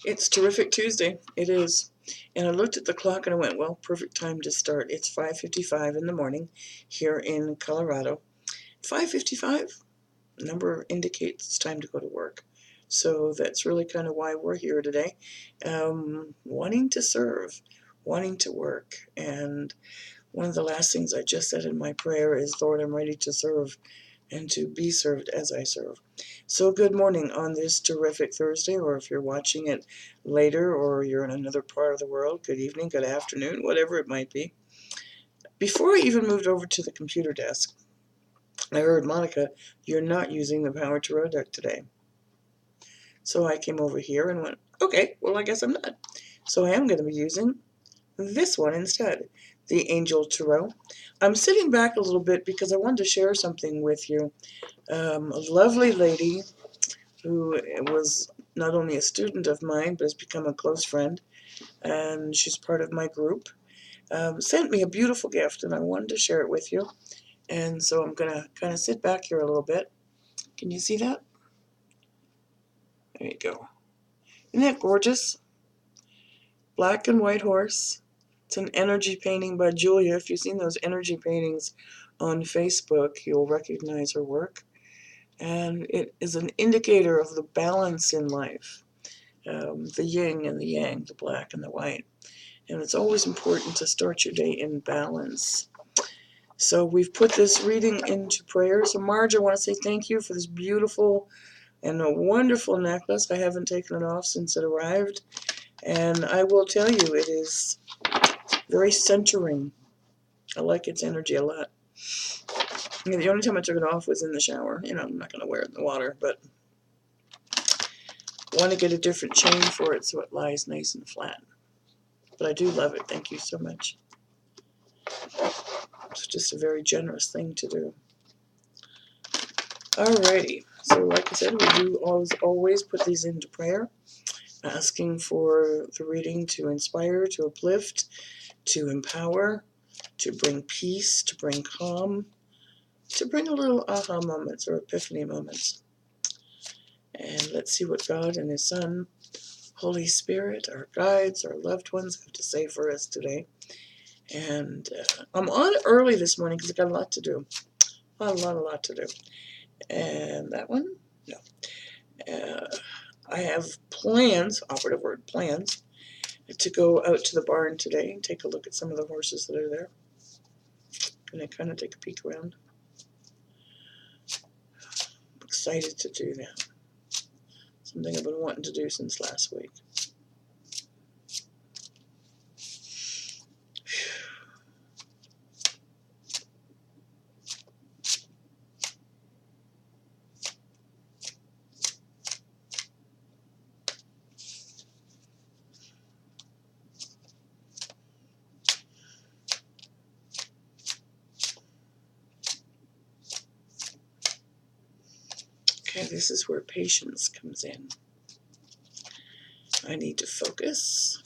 It's Terrific Tuesday. It is. And I looked at the clock and I went, well, perfect time to start. It's 5:55 in the morning here in Colorado. 5:55, number indicates it's time to go to work. So that's really kind of why we're here today. Wanting to serve, wanting to work. And one of the last things I just said in my prayer is, Lord, I'm ready to serve and to be served as I serve. So good morning on this terrific Thursday, or if you're watching it later or you're in another part of the world, good evening, good afternoon, whatever it might be. Before I even moved over to the computer desk, I heard, Monica, you're not using the Power Tarot deck today. So I came over here and went, okay, well, I guess I'm not. So I am going to be using this one instead, the Angel Tarot. I'm sitting back a little bit because I wanted to share something with you. A lovely lady who was not only a student of mine, but has become a close friend, and she's part of my group, sent me a beautiful gift, and I wanted to share it with you. And so I'm going to kind of sit back here a little bit. Can you see that? There you go. Isn't that gorgeous? Black and white horse. It's an energy painting by Julia. If you've seen those energy paintings on Facebook, you'll recognize her work. And it is an indicator of the balance in life, the yin and the yang, the black and the white. And it's always important to start your day in balance. So we've put this reading into prayer. So Marge, I want to say thank you for this beautiful and a wonderful necklace. I haven't taken it off since it arrived. And I will tell you, it is very centering. I like its energy a lot. The only time I took it off was in the shower. I'm not going to wear it in the water, but I want to get a different chain for it so it lies nice and flat. But I do love it. Thank you so much. It's just a very generous thing to do. Alrighty. So like I said, we do always put these into prayer, asking for the reading to inspire, to uplift, to empower, to bring peace, to bring calm, to bring a little aha moments or epiphany moments. And let's see what God and His Son, Holy Spirit, our guides, our loved ones have to say for us today. And I'm on early this morning because I've got a lot to do. A lot to do. And that one? No. I have plans, operative word, plans, to go out to the barn today and take a look at some of the horses that are there. Gonna kind of take a peek around. I'm excited to do that. Something I've been wanting to do since last week. Okay, this is where patience comes in. I need to focus.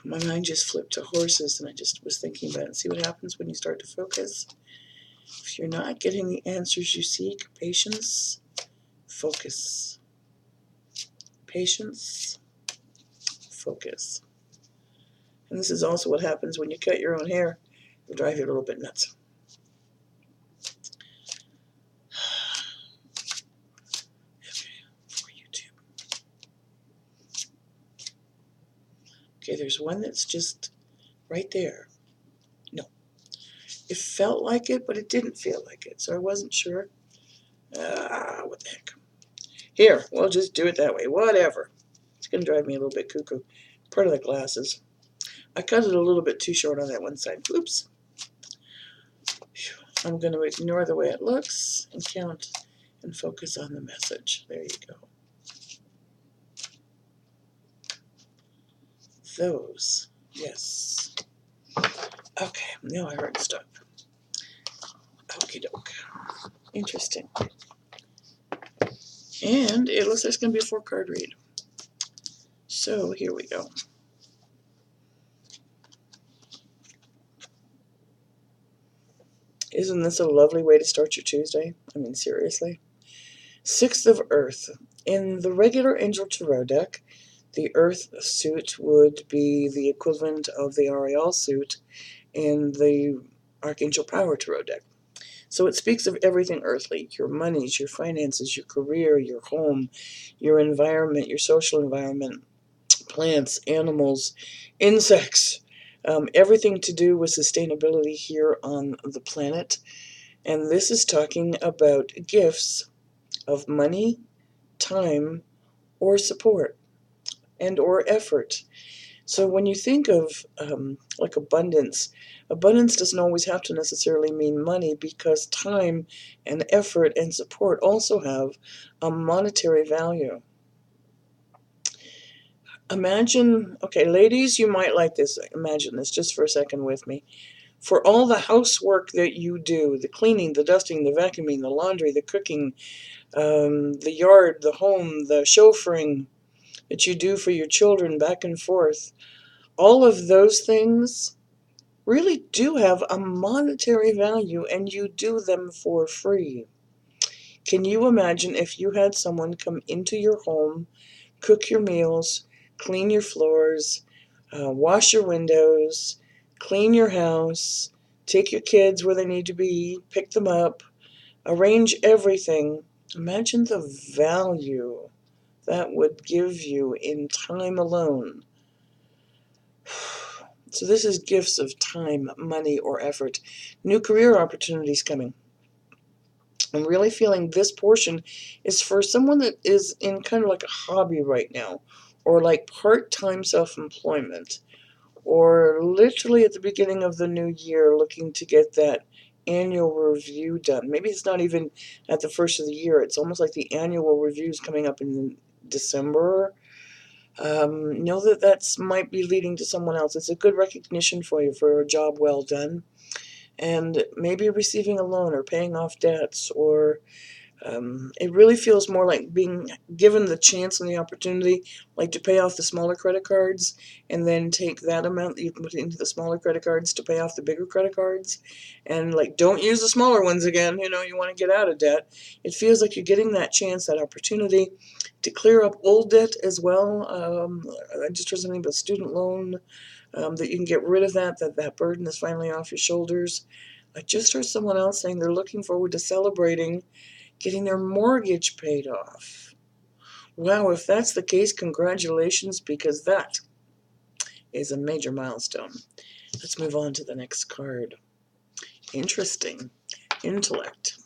My mind just flipped to horses, and I just was thinking about it. See what happens when you start to focus? If you're not getting the answers you seek, patience, focus. Patience, focus. And this is also what happens when you cut your own hair. It'll drive you a little bit nuts. For YouTube. Okay, there's one that's just right there. No. It felt like it, but it didn't feel like it, so I wasn't sure. What the heck. Here, we'll just do it that way. Whatever. It's going to drive me a little bit cuckoo. Part of the glasses. I cut it a little bit too short on that one side. Oops. I'm going to ignore the way it looks and count and focus on the message. There you go. Those. Yes. Okay, now I heard stuff. Okie doke. Interesting. And it looks like it's going to be a 4-card read. So here we go. Isn't this a lovely way to start your Tuesday? I mean, seriously. 6th of Earth. In the regular Angel Tarot deck, the Earth suit would be the equivalent of the Ariel suit in the Archangel Power Tarot deck. So it speaks of everything earthly: your monies, your finances, your career, your home, your environment, your social environment, plants, animals, insects, everything to do with sustainability here on the planet. And this is talking about gifts of money, time, or support, and or effort. So when you think of like abundance, abundance doesn't always have to necessarily mean money, because time and effort and support also have a monetary value. Imagine, okay, ladies, you might like this. Imagine this just for a second with me. For all the housework that you do, the cleaning, the dusting, the vacuuming, the laundry, the cooking, the yard, the home, the chauffeuring that you do for your children back and forth, all of those things really do have a monetary value, and you do them for free. Can you imagine if you had someone come into your home, cook your meals, clean your floors, wash your windows, clean your house, take your kids where they need to be, pick them up, arrange everything? Imagine the value that would give you in time alone. So this is gifts of time, money, or effort. New career opportunities coming. I'm really feeling this portion is for someone that is in kind of like a hobby right now, or like part-time self-employment, or literally at the beginning of the new year looking to get that annual review done. Maybe it's not even at the first of the year. It's almost like the annual review is coming up in December. Know that that's might be leading to someone else. It's a good recognition for you for a job well done, and maybe receiving a loan or paying off debts, or it really feels more like being given the chance and the opportunity, like to pay off the smaller credit cards, and then take that amount that you put into the smaller credit cards to pay off the bigger credit cards, and like don't use the smaller ones again. You want to get out of debt. It feels like you're getting that chance, that opportunity to clear up old debt as well. I just heard something about student loan, that you can get rid of that burden is finally off your shoulders. I just heard someone else saying they're looking forward to celebrating getting their mortgage paid off. Wow, if that's the case, congratulations, because that is a major milestone. Let's move on to the next card. Interesting. Intellect.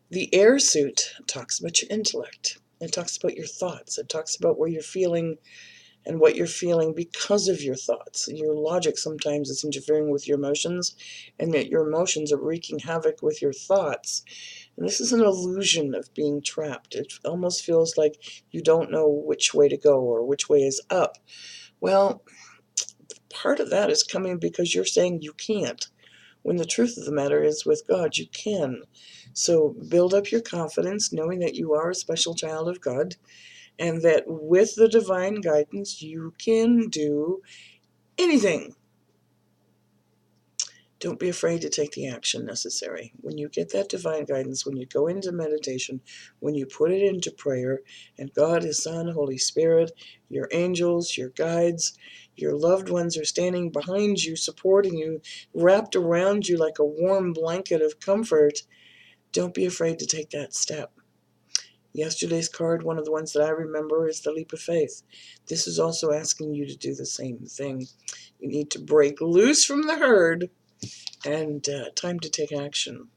The air suit talks about your intellect. It talks about your thoughts. It talks about where you're feeling and what you're feeling because of your thoughts. Your logic sometimes is interfering with your emotions, and that your emotions are wreaking havoc with your thoughts. And this is an illusion of being trapped. It almost feels like you don't know which way to go or which way is up. Well, part of that is coming because you're saying you can't, when the truth of the matter is with God you can. So build up your confidence, knowing that you are a special child of God, and that with the divine guidance you can do anything. Don't be afraid to take the action necessary. When you get that divine guidance, when you go into meditation, when you put it into prayer, and God, His Son, Holy Spirit, your angels, your guides, your loved ones are standing behind you, supporting you, wrapped around you like a warm blanket of comfort, don't be afraid to take that step. Yesterday's card, one of the ones that I remember, is the leap of faith. This is also asking you to do the same thing. You need to break loose from the herd, and time to take action.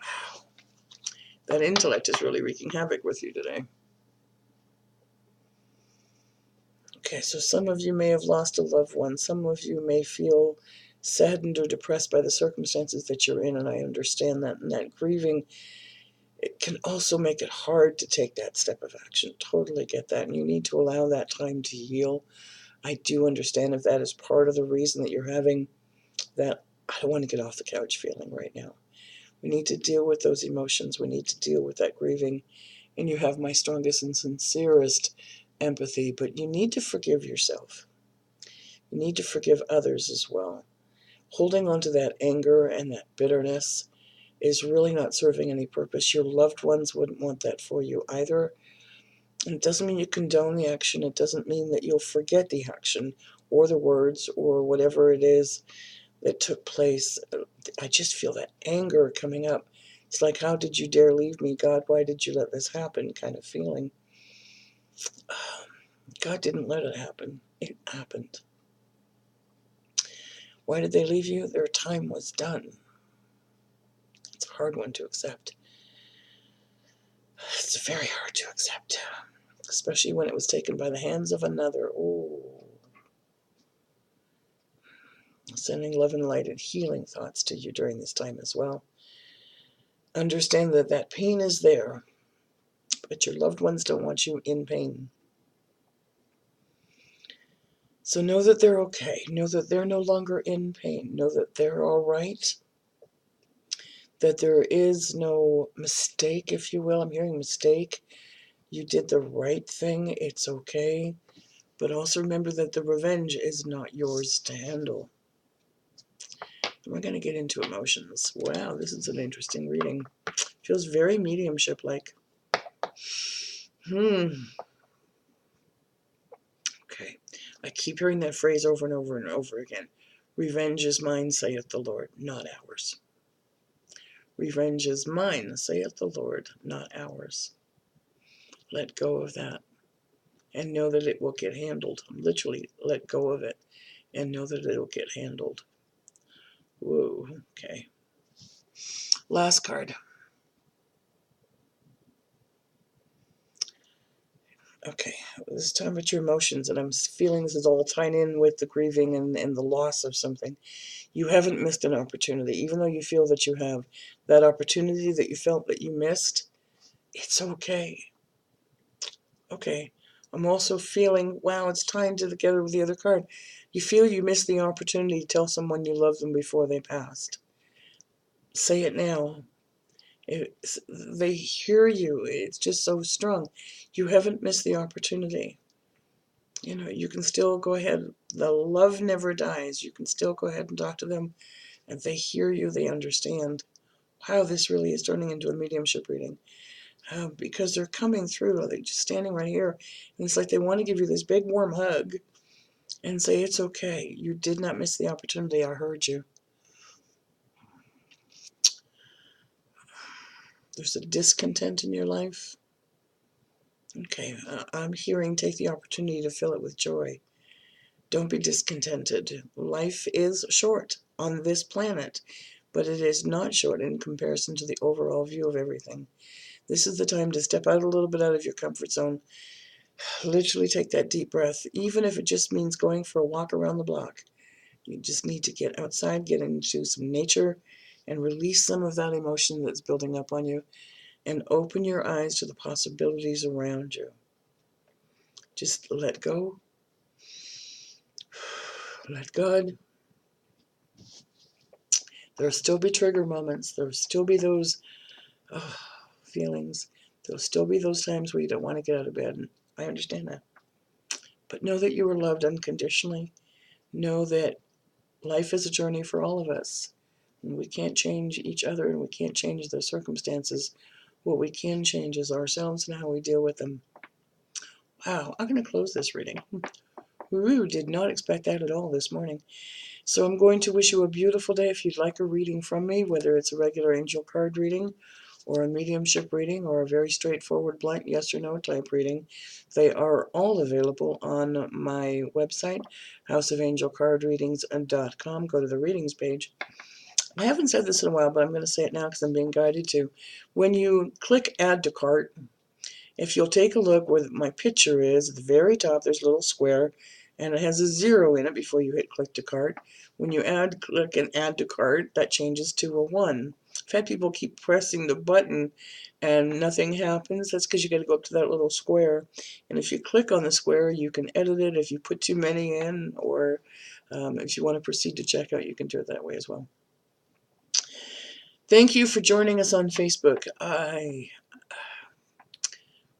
Wow, that intellect is really wreaking havoc with you today. Okay, so some of you may have lost a loved one. Some of you may feel saddened or depressed by the circumstances that you're in, and I understand that. And that grieving, it can also make it hard to take that step of action. Totally get that, and you need to allow that time to heal. I do understand if that is part of the reason that you're having that I don't want to get off the couch feeling right now. We need to deal with those emotions. We need to deal with that grieving. And you have my strongest and sincerest empathy, but you need to forgive yourself. You need to forgive others as well. Holding on to that anger and that bitterness, is really not serving any purpose. Your loved ones wouldn't want that for you either. And it doesn't mean you condone the action. It doesn't mean that you'll forget the action or the words or whatever it is that took place. I just feel that anger coming up. It's like, how did you dare leave me, God? Why did you let this happen? Kind of feeling. God didn't let it happen. It happened. Why did they leave you? Their time was done. It's a hard one to accept. It's very hard to accept, especially when it was taken by the hands of another. Oh, sending love and light and healing thoughts to you during this time as well. Understand that that pain is there, but your loved ones don't want you in pain. So know that they're okay. Know that they're no longer in pain. Know that they're all right. That there is no mistake, if you will. I'm hearing mistake. You did the right thing. It's okay. But also remember that the revenge is not yours to handle. We're going to get into emotions. Wow, this is an interesting reading. Feels very mediumship-like. Okay. I keep hearing that phrase over and over and over again. Revenge is mine, saith the Lord, not ours. Revenge is mine, saith the Lord, not ours. Let go of that and know that it will get handled. Literally, let go of it and know that it will get handled. Whoa, okay. Last card. Okay, this time about your emotions, and I'm feeling this is all tying in with the grieving and the loss of something. You haven't missed an opportunity, even though you feel that you have. That opportunity that you felt that you missed, it's okay. Okay. I'm also feeling, wow, it's tying together with the other card. You feel you missed the opportunity to tell someone you loved them before they passed. Say it now. They hear you. It's just so strong. You haven't missed the opportunity. You know, you can still go ahead. The love never dies. You can still go ahead and talk to them. And they hear you. They understand. Wow, this really is turning into a mediumship reading. Because they're coming through. They're just standing right here. And it's like they want to give you this big warm hug and say, it's okay. You did not miss the opportunity. I heard you. There's a discontent in your life. Okay, I'm hearing take the opportunity to fill it with joy. Don't be discontented. Life is short on this planet, but it is not short in comparison to the overall view of everything. This is the time to step out a little bit out of your comfort zone. Literally take that deep breath, even if it just means going for a walk around the block. You just need to get outside, get into some nature, and release some of that emotion that's building up on you, and open your eyes to the possibilities around you. Just let go. Let God. There'll still be trigger moments. There'll still be those feelings. There'll still be those times where you don't want to get out of bed. I understand that. But know that you are loved unconditionally. Know that life is a journey for all of us. And we can't change each other and we can't change the circumstances. What we can change is ourselves and how we deal with them. Wow, I'm going to close this reading. Ooh, did not expect that at all this morning. So I'm going to wish you a beautiful day. If you'd like a reading from me, whether it's a regular angel card reading or a mediumship reading or a very straightforward blank yes or no type reading, they are all available on my website, houseofangelcardreadings.com. Go to the readings page. I haven't said this in a while, but I'm going to say it now because I'm being guided to. When you click add to cart, if you'll take a look where my picture is, at the very top there's a little square, and it has a 0 in it before you hit click to cart. When you click and add to cart, that changes to a 1. I've had people keep pressing the button and nothing happens. That's because you got to go up to that little square. And if you click on the square, you can edit it if you put too many in, or if you want to proceed to checkout, you can do it that way as well. Thank you for joining us on Facebook.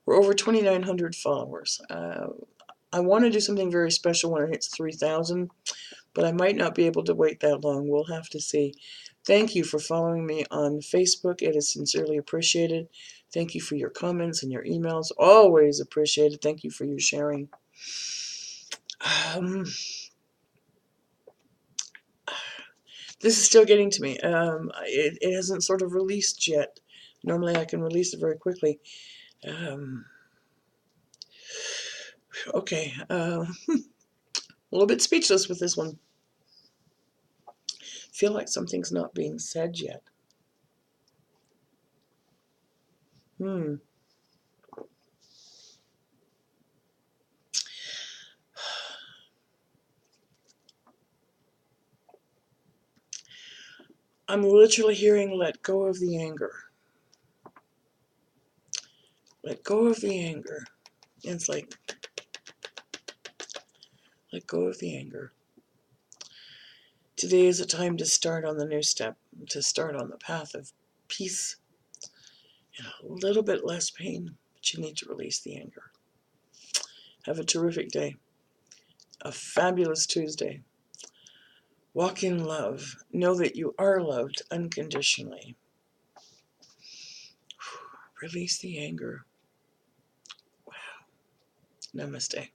We're over 2,900 followers. I want to do something very special when it hits 3,000, but I might not be able to wait that long. We'll have to see. Thank you for following me on Facebook. It is sincerely appreciated. Thank you for your comments and your emails. Always appreciated. Thank you for your sharing. This is still getting to me. It hasn't sort of released yet. Normally I can release it very quickly. Okay, a little bit speechless with this one. Feel like something's not being said yet. I'm literally hearing let go of the anger. Let go of the anger. And it's like, let go of the anger. Today is a time to start on the new step, to start on the path of peace and a little bit less pain, but you need to release the anger. Have a terrific day. A fabulous Tuesday. Walk in love. Know that you are loved unconditionally. Release the anger. Wow. Namaste.